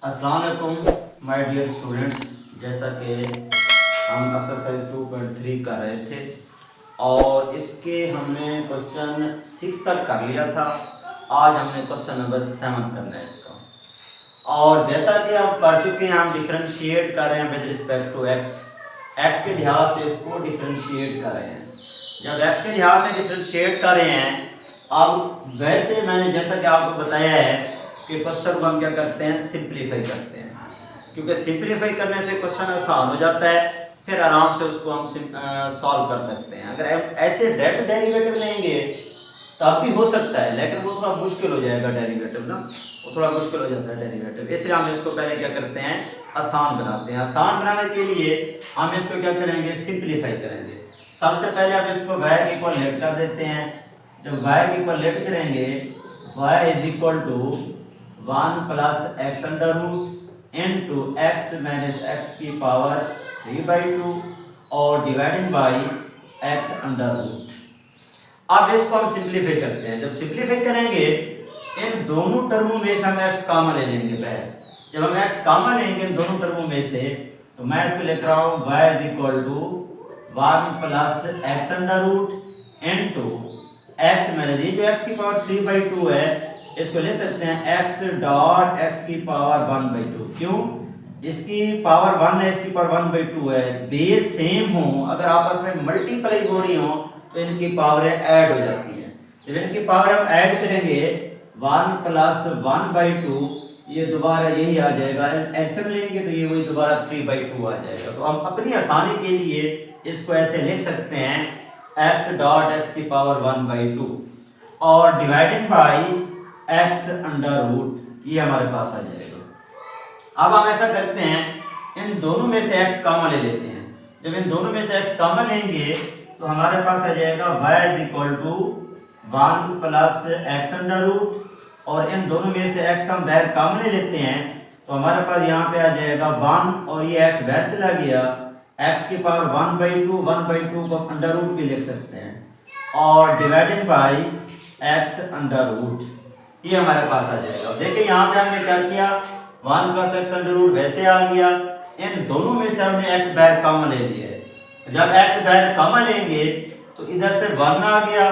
अस्सलाम वालेकुम my dear students. जैसा कि हम एक्सरसाइज 2.3 कर रहे थे और इसके हमने क्वेश्चन 6 तक कर लिया था। आज हमने क्वेश्चन नंबर 7 करना है इसका। और जैसा कि आप पढ़ चुके हैं, हम डिफरेंशिएट कर रहे हैं विद रिस्पेक्ट टू एक्स के लिहाज से इसको डिफरेंशिएट कर रहे हैं। जब एक्स के लिहाज से डिफरेंशिएट कर रहे हैं, अब वैसे मैंने जैसा कि आपको बताया है कि क्वेश्चन को हम क्या करते हैं, सिंप्लीफाई करते हैं, क्योंकि सिंप्लीफाई करने से क्वेश्चन आसान हो जाता है, फिर आराम से उसको हम सॉल्व कर सकते हैं। अगर ऐसे डायरेक्ट डेरिवेटिव लेंगे तब भी हो सकता है, लेकिन वो थोड़ा मुश्किल हो जाएगा डेरिवेटिव ना, वो थोड़ा मुश्किल हो जाता है डेरिवेटिव। इसलिए हम इसको पहले क्या करते हैं, आसान बनाते हैं। आसान बनाने के लिए हम इसको क्या करेंगे, सिंप्लीफाई करेंगे। सबसे पहले हम इसको y के इक्वल लेट कर देते हैं। जब y के इक्वल लेट करेंगे, y is equal to 1 plus x under root into x minus x की पावर 3/2 और dividing by x under root. अब इसको हम सिंप्लीफाई करते हैं। जब सिंप्लीफाई करेंगे, इन दोनों टर्मों में से हम एक्स कॉमन ले लेंगे पहले। जब हम एक्स कॉमन लेंगे इन दोनों टर्मों में से, तो मैं इसको लिख रहा हूँ y is equal to 1 plus x under root into x minus ये जो एक्स की पावर 3/2 है, इसको ले सकते हैं x डॉट एक्स की पावर 1/2। क्यों? इसकी पावर 1 है, इसकी पावर 1/2 है। बेस सेम हो, अगर आपस में मल्टीप्लाई हो रही हो तो इनकी पावरें ऐड हो जाती हैं। जब इनकी पावर हम ऐड करेंगे 1 प्लस 1/2, ये दोबारा यही आ जाएगा। एलसीएम लेंगे तो ये वही दोबारा 3/2 आ जाएगा। तो हम अपनी आसानी के लिए इसको ऐसे लिख सकते हैं x डॉट एक्स की पावर 1/2 और dividing by x under root, ये हमारे पास आ जाएगा। अब हम ऐसा करते हैं, इन दोनों में से x कॉमन ले लेते हैं। जब इन दोनों में से x कॉमन लेंगे तो हमारे पास आ जाएगा y is equal to 1 plus x under root, और इन दोनों में से x हम बाहर कॉमन ले लेते हैं तो हमारे पास यहाँ पे आ जाएगा 1 और ये x बाहर चला गया, x की पावर 1/2 को अंडर रूट भी लिख सकते हैं और divided by x under root, ये हमारे पास आ जाएगा। देखिए यहाँ पे हमने क्या किया, 1 प्लस एक्स अंडर रूट वैसे आ गया, इन दोनों में से हमने x बाहर कॉमन ले लिया है। जब x बाहर कॉमन लेंगे तो इधर से 1 आ गया,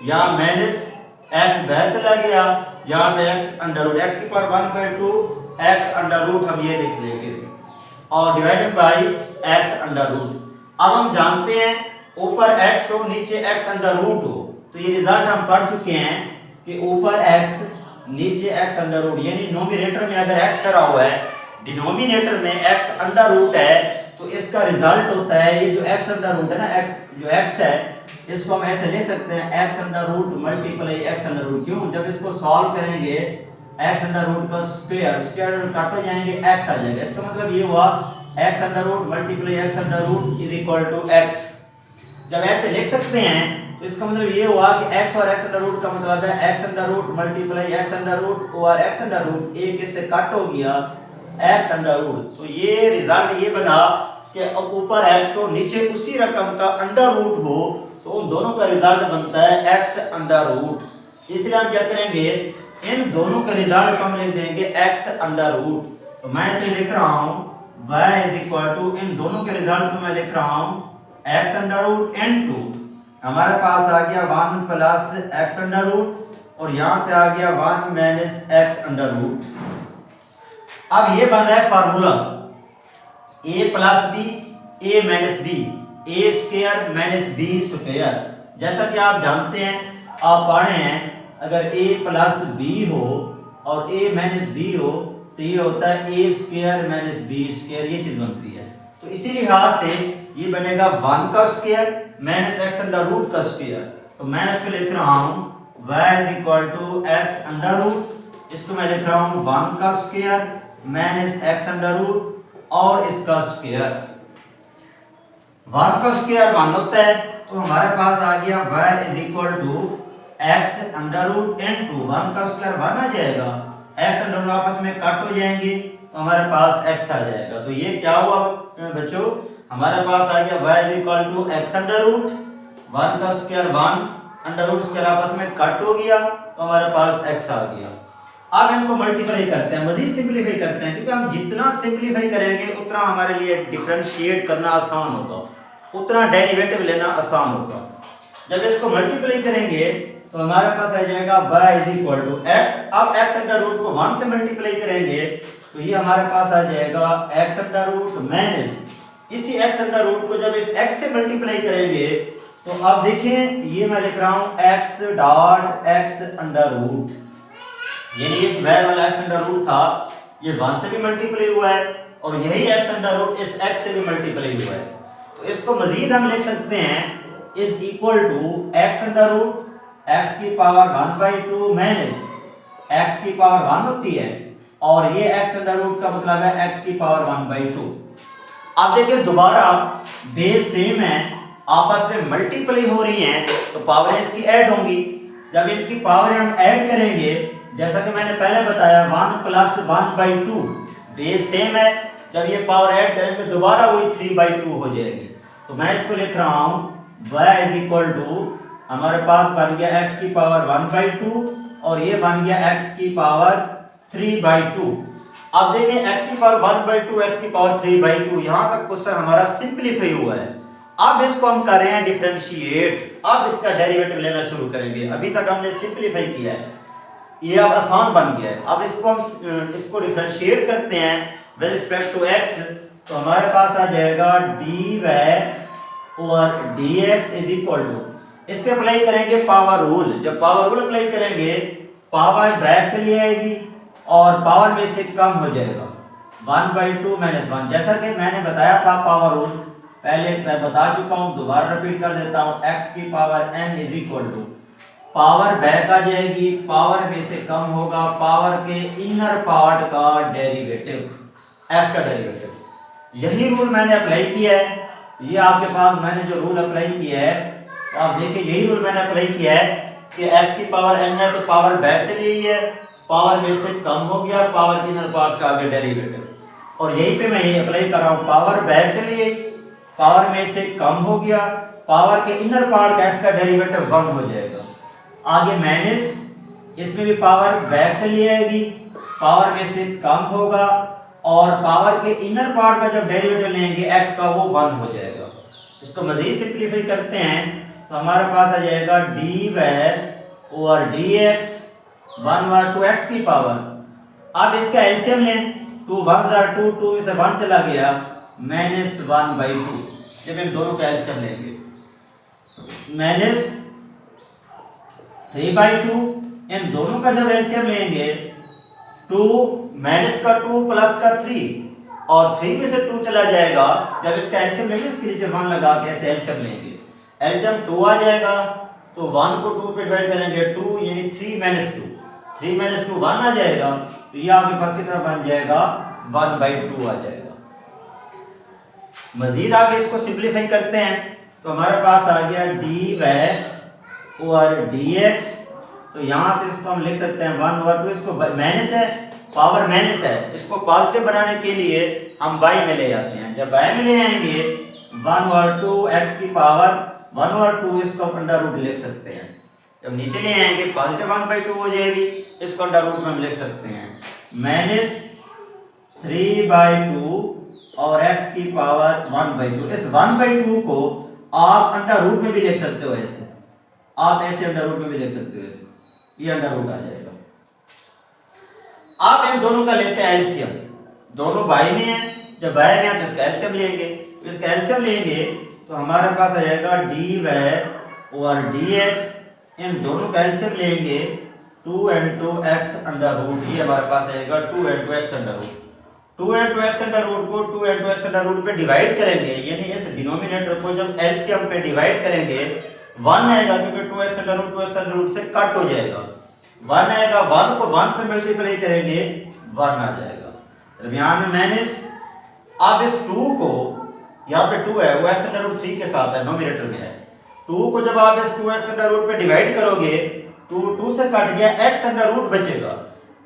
यहाँ माइनस x बाहर चला गया, यहाँ पे x अंडर रूट, x की पावर 1/2 x अंडर रूट हम ये लिख लेंगे और divided by x under root. अब हम जानते हैं ऊपर x हो नीचे x अंडर रूट हो, तो ये रिजल्ट हम पढ़ चुके हैं कि ऊपर x नीचे x अंडर रूट, यानी नोमिनेटर में अगर x करा हुआ है, डिनोमिनेटर में x अंडर रूट है, तो इसका रिजल्ट होता है ये जो x अंडर रूट है ना, x जो x है, इसको हम ऐसे ले सकते हैं x under root multiply x under root. क्यों? जब इसको सॉल्व करेंगे x अंडर रूट का स्क्वायर काटे जाएंगे, x आ जाएगा। इसका मतलब ये हुआ x under root multiply x under root is equal to x। जब ऐसे लिख सकते हैं तो इसका मतलब ये हुआ कि x और x अंडर रूट का मतलब है x under root multiply x under root और x अंडर रूट, एक इससे कट हो गया x अंडर रूट। तो ये रिजल्ट ये बना कि अब ऊपर x हो नीचे उसी रकम का अंडर रूट हो, तो उन दोनों का रिजल्ट बनता है x अंडर रूट। इसलिए हम क्या करेंगे, इन दोनों के रिजल्ट को हम लिख देंगे x अंडर रूट। तो मैं इसे लिख रहा हूँ y इज इक्वल टू, इन दोनों के रिजल्ट को मैं लिख रहा हूँ x अंडर रूट इनटू, हमारे पास आ गया 1 प्लस एक्स अंडर रूट और यहाँ से आ गया 1 माइनस एक्स अंडर रूट। अब ये बन रहा है formula a plus B a minus B, A square minus B square. जैसा कि आप जानते हैं, आप पढ़े हैं, अगर a प्लस बी हो और a माइनस बी हो तो ये होता है a square minus B square, ये चीज बनती है। तो इसी लिहाज से ये बनेगा 1 का square minus X under root का स्क्वायर। तो मैं इसको लिख रहा हूँ y is equal to X under root, इसको मैं लिख रहा हूँ 1 का square minus X under root और इसका स्क्वायर। 1 का स्क्वायर 1 होता है, तो हमारे पास आ गया y is equal to X under root into 1 का स्क्वायर 1 आ जाएगा, एक्स अंडर रूट आपस में कट हो जाएंगे तो हमारे पास x आ जाएगा। तो ये क्या हुआ बच्चों, हमारे पास आ गया y is equal to X under root 1 का स्क्वायर 1 अंडर रूट स्क्वायर आपस में कट हो गया तो हमारे पास x आ गया। अब इनको मल्टीप्लाई करते हैं, मजीद सिंपलीफाई करते हैं, क्योंकि हम जितना सिंपलीफाई करेंगे उतना हमारे लिए डिफरेंशिएट करना आसान होगा, उतना डेरिवेटिव लेना आसान होगा। जब इसको मल्टीप्लाई करेंगे तो हमारे पास आ जाएगा y is equal to x। अब x अंडर रूट को 1 से मल्टीप्लाई करेंगे तो ये हमारे पास आ जाएगा x अंडर रूट माइनस इसी x अंडर रूट को जब इस x से मल्टीप्लाई करेंगे तो अब देखें ये मैं लिख रहा हूं x dot x under root, यानी ये y वाला x अंडर रूट था ये 1 से भी मल्टीप्लाई हुआ है और यही x अंडर रूट इस x से भी मल्टीप्लाई हुआ है। तो इसको मजीद हम लिख सकते हैं is equal to x under root x की पावर 1/2 माइनस x की पावर 1 होती है और ये x अंडर रूट का मतलब है x की पावर 1/2। अब देखिए दोबारा बेस सेम है, आपस में मल्टीप्लाई हो रही हैं तो पावर इसकी ऐड होंगी। जब इनकी पावर हम ऐड करेंगे जैसा कि मैंने पहले बताया 1 + 1/2 बेस सेम है, जब ये पावर ऐड करेंगे दोबारा वही 3/2 हो जाएगी। तो मैं इसको लिख रहा हूं y इज इक्वल टू हमारे पास बन गया x की पावर 1/2 और ये बन गया x की पावर 3/2। अब देखें x की पावर 1/2 x की पावर 3/2 यहां तक क्वेश्चन हमारा सिंपलीफाई हुआ है। अब इसको हम कर रहे हैं डिफरेंशिएट, अब इसका डेरिवेटिव लेना शुरू करेंगे। अभी तक हमने सिंपलीफाई किया है, ये अब आसान बन गया है। अब इसको हम इसको डिफरेंशिएट करते हैं विद रिस्पेक्ट टू x तो हमारे पास आ जाएगा dy और dx इज इक्वल टू, इस पे अप्लाई करेंगे पावर रूल। जब पावर रूल अप्लाई करेंगे पावर बैक चली आएगी और पावर में से कम हो जाएगा 1/2 - 1। जैसा कि मैंने बताया था पावर रूल पहले मैं बता चुका हूं, दोबारा रिपीट कर देता हूं x की power n is equal to power back आ जाएगी, पावर में से कम होगा पावर के इनर पार्ट का डेरिवेटिव, x का डेरिवेटिव। यही रूल मैंने अप्लाई किया है, ये आपके पास मैंने जो रूल अप्लाई किया है तो आप देखिए यही रूल मैंने अप्लाई किया है कि x की पावर n है तो पावर बैक चली गई है, पावर में से कम हो गया पावर के इनर पार्ट्स का आगे डेरिवेटिव, और यहीं पे मैं ये अप्लाई कर रहा हूं पावर बैक चली गई पावर में से कम हो गया पावर के इनर पार्ट का x का डेरिवेटिव 1 हो जाएगा। आगे माइनस इसमें भी पावर बैक चली आएगी पावर में से कम होगा और पावर के इनर पार्ट का जब डेरिवेटिव लेंगे x का वो 1 हो जाएगा। इसको मजीद सिंपलीफाई करते हैं तो हमारे पास आ जाएगा dy और dx 1 और 2x की पावर। अब इसका एलसीएम लें, 2 1 2 2 में से 1 चला गया -1/2। जब इन दोनों का एलसीएम लेंगे -3/2, इन दोनों का जब एलसीएम लेंगे 2 माइनस का 2 प्लस का 3 और 3 में से 2 चला जाएगा। जब इसका एलसीएम लेंगे इसके नीचे 1 लगा के ऐसे एलसीएम लेंगे, एलसीएम 2 आ जाएगा तो 1 को 2 पे डिवाइड करेंगे 2 यानी 3 - 2 1 आ जाएगा तो ये आपके पास कितना बन जाएगा 1/2 आ जाएगा। मजीद आगे इसको सिंपलीफाई करते हैं तो हमारे पास आ गया dy और dx, तो यहां से इसको हम लिख सकते हैं 1/2, इसको माइनस है पावर माइनस है, इसको पॉजिटिव बनाने के लिए हम y में ले जाते हैं। जब y में ले आएंगे 1/2 x की पावर 1/2 इसको अंडर रूट लिख सकते हैं। जब नीचे ले आएंगे पॉजिटिव 1/2 हो जाएगी, इसको अंडर रूट में हम लिख सकते हैं -3/2 और x की पावर 1/2। इस 1/2 को आप अंडर रूट में भी लिख सकते हो, ऐसे आप ऐसे अंडर रूट में भी लिख सकते हो, इसको ये अंडर रूट आ जाएगा। आप इन दोनों का लेते हैं एलसीएम, दोनों y में है, जब y में है तो इसका एलसीएम लेंगे, तो इसका एलसीएम लेंगे तो हमारे पास आ जाएगा dy और dx, इन दोनों का एलसीएम लेंगे 2 × 2x अंडर रूट, ये हमारे पास आएगा 2 × 2x under root. 2 × 2x under root को 2 × 2x अंडर रूट पे डिवाइड करेंगे, यानी इस डिनोमिनेटर को जब एलसीएम पे डिवाइड करेंगे 1 आएगा, क्योंकि 2x अंडर रूट से कट हो जाएगा, 1 आएगा, 1 को 1 से मल्टीप्लाई करेंगे 1 आ जाएगा, दरमियान में माइनस। अब इस 2 को यहाँ पे 2 है वो x अंडर रूट 3 के साथ है, नोमिनेटर में है, 2 को जब आप इस 2x अंडर रूट पे डिवाइड करोगे 2 से कट गया, x अंडर रूट बचेगा,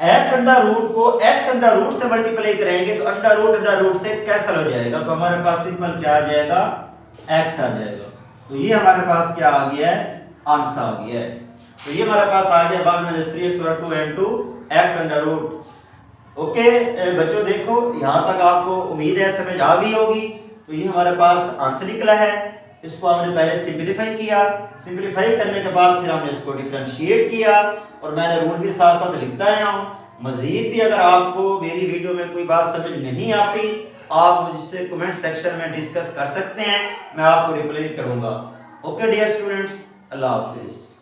x अंडर रूट को x अंडर रूट से मल्टीप्लाई करेंगे तो अंडर रूट से कैंसिल हो जाएगा, तो हमारे पास सिंपल क्या आ जाएगा x आ जाएगा। तो ये हमारे पास क्या आ गया है, आंसर आ गया है। तो ये हमारे पास आ गया 1 - 3x/2 × x under root. Okay बच्चों देखो यहाँ तक आपको उम्मीद है समझ आ गई होगी। तो ये हमारे पास आंसर निकला है, इसको हमने पहले सिंपलीफाई किया, सिंपलीफाई करने के बाद फिर हमने इसको डिफरेंशिएट किया और मैंने रूल भी साथ साथ लिखता आया हूँ। मजीद भी अगर आपको मेरी वीडियो में कोई बात समझ नहीं आती आप मुझसे कमेंट सेक्शन में डिस्कस कर सकते हैं, मैं आपको रिप्लाई करूँगा। ओके डियर स्टूडेंट्स, अल्लाह हाफिज़।